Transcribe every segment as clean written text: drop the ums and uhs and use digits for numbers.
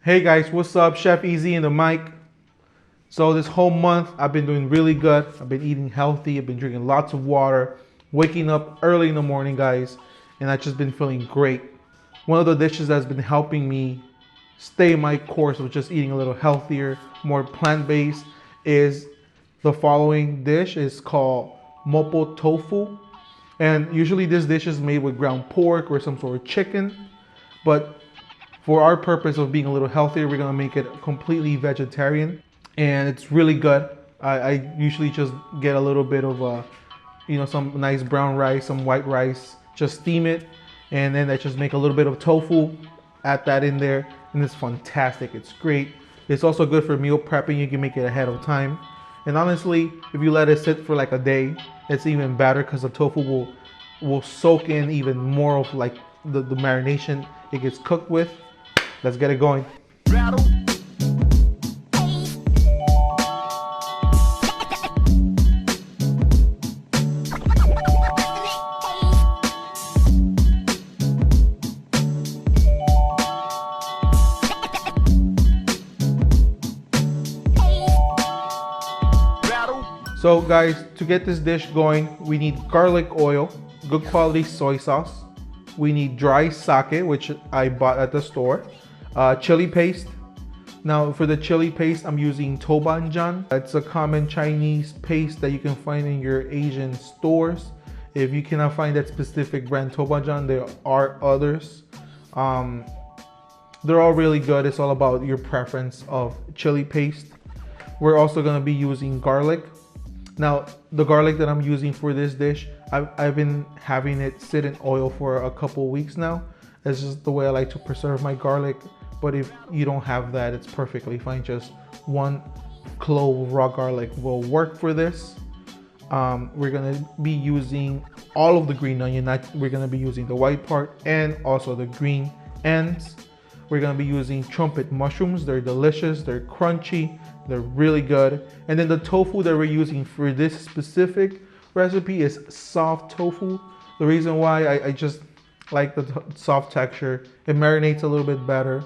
Hey guys, what's up? Chef Easy in the mic. So this whole month I've been doing really good. I've been eating healthy. I've been drinking lots of water, waking up early in the morning, guys, and I've just been feeling great. One of the dishes that's been helping me stay my course of just eating a little healthier, more plant-based is the following dish. Is called Mapo Tofu. And usually this dish is made with ground pork or some sort of chicken, but for our purpose of being a little healthier, we're gonna make it completely vegetarian, and it's really good. I usually just get a little bit of some nice brown rice, some white rice, just steam it, and then I just make a little bit of tofu, add that in there, and it's fantastic. It's great. It's also good for meal prepping. You can make it ahead of time, and honestly, if you let it sit for like a day, it's even better because the tofu will soak in even more of like the marination it gets cooked with. Let's get it going. So guys, to get this dish going, we need garlic oil, good quality soy sauce. We need dry sake, which I bought at the store. Chili paste. Now for the chili paste, I'm using tobajan. It's a common Chinese paste that you can find in your Asian stores. If you cannot find that specific brand tobajan, there are others. They're all really good. It's all about your preference of chili paste. We're also gonna be using garlic. Now, the garlic that I'm using for this dish, I've been having it sit in oil for a couple weeks now. It's just the way I like to preserve my garlic. But if you don't have that, it's perfectly fine. Just one clove of raw garlic will work for this. We're gonna be using all of the green onion. We're gonna be using the white part and also the green ends. We're gonna be using trumpet mushrooms. They're delicious, they're crunchy, they're really good. And then the tofu that we're using for this specific recipe is soft tofu. The reason why I just like the soft texture, it marinates a little bit better.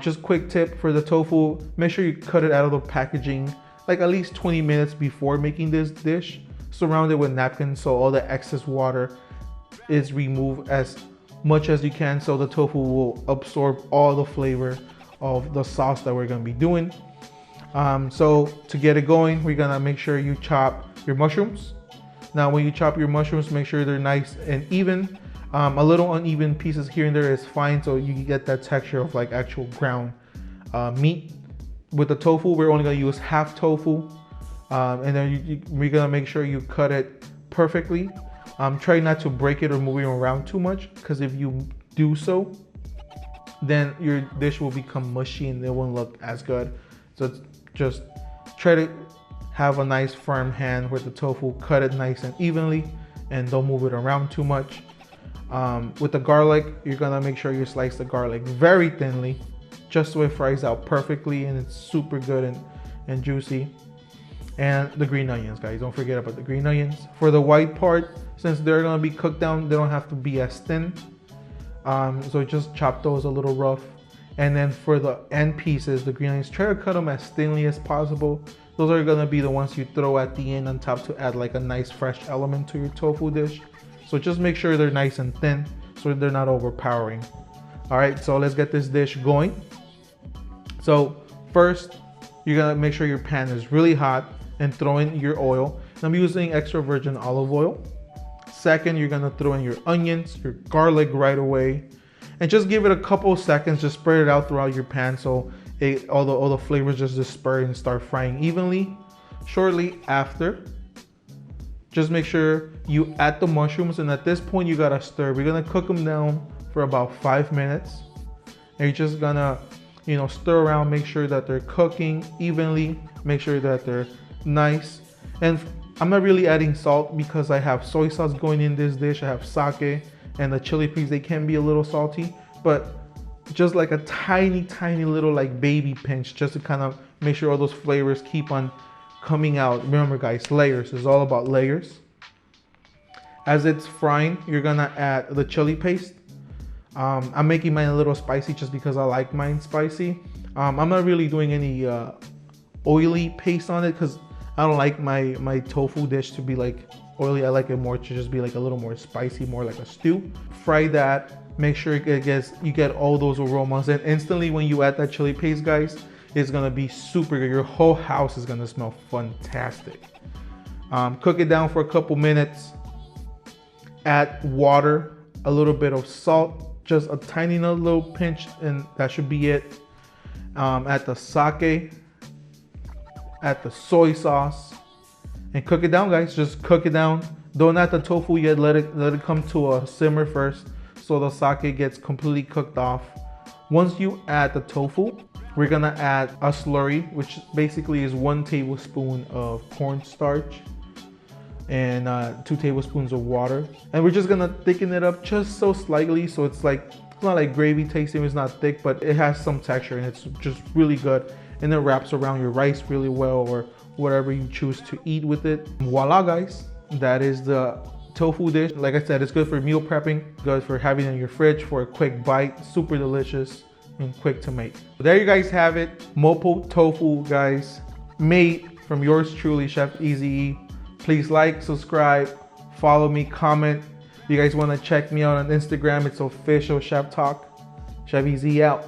Just quick tip for the tofu, make sure you cut it out of the packaging like at least 20 minutes before making this dish. Surround it with napkins so all the excess water is removed as much as you can, so the tofu will absorb all the flavor of the sauce that we're going to be doing. So to get it going, we're gonna make sure you chop your mushrooms. Now when you chop your mushrooms, make sure they're nice and even. A little uneven pieces here and there is fine, so you get that texture of like actual ground meat. With the tofu, we're only gonna use half tofu, and then we're gonna make sure you cut it perfectly. Try not to break it or move it around too much, because if you do so, then your dish will become mushy and it won't look as good. So just try to have a nice firm hand with the tofu, cut it nice and evenly, and don't move it around too much. With the garlic, you're gonna make sure you slice the garlic very thinly, just so it fries out perfectly and it's super good and juicy. And the green onions, guys, don't forget about the green onions. For the white part, since they're gonna be cooked down, they don't have to be as thin. So just chop those a little rough. And then for the end pieces, the green onions, try to cut them as thinly as possible. Those are gonna be the ones you throw at the end on top to add like a nice fresh element to your tofu dish. So just make sure they're nice and thin so they're not overpowering. All right, so let's get this dish going. So first, you're gonna make sure your pan is really hot and throw in your oil. I'm using extra virgin olive oil. Second, you're gonna throw in your onions, your garlic right away, and just give it a couple seconds. Just spread it out throughout your pan so all the flavors just disperse and start frying evenly. Shortly after, just make sure you add the mushrooms, and at this point you gotta stir. We're gonna cook them down for about 5 minutes, and you're just gonna stir around, make sure that they're cooking evenly, make sure that they're nice. And I'm not really adding salt because I have soy sauce going in this dish. I have sake and the chili paste. They can be a little salty, but just like a tiny little like baby pinch, just to kind of make sure all those flavors keep on coming out. Remember guys, layers. It's all about layers. As it's frying, you're gonna add the chili paste. I'm making mine a little spicy just because I like mine spicy. I'm not really doing any oily paste on it because I don't like my tofu dish to be like oily. I like it more to just be like a little more spicy, more like a stew. Fry that. Make sure you get all those aromas, and instantly when you add that chili paste, guys, it's gonna be super good. Your whole house is gonna smell fantastic. Cook it down for a couple minutes. Add water, a little bit of salt, just a tiny little pinch, and that should be it. Add the sake, add the soy sauce, and cook it down, guys. Just cook it down. Don't add the tofu yet. Let it come to a simmer first, so the sake gets completely cooked off. Once you add the tofu, we're gonna add a slurry, which basically is 1 tablespoon of cornstarch and 2 tablespoons of water. And we're just gonna thicken it up just so slightly, so it's not like gravy tasting, it's not thick, but it has some texture and it's just really good. And it wraps around your rice really well, or whatever you choose to eat with it. Voila, guys, that is the tofu dish. Like I said, it's good for meal prepping, good for having in your fridge for a quick bite, super delicious and quick to make. There you guys have it, Mapo Tofu, guys, made from yours truly, Chef Easy. Please like, subscribe, follow me, comment. If you guys want to check me out on Instagram, it's official Chef Talk. Chef Easy out.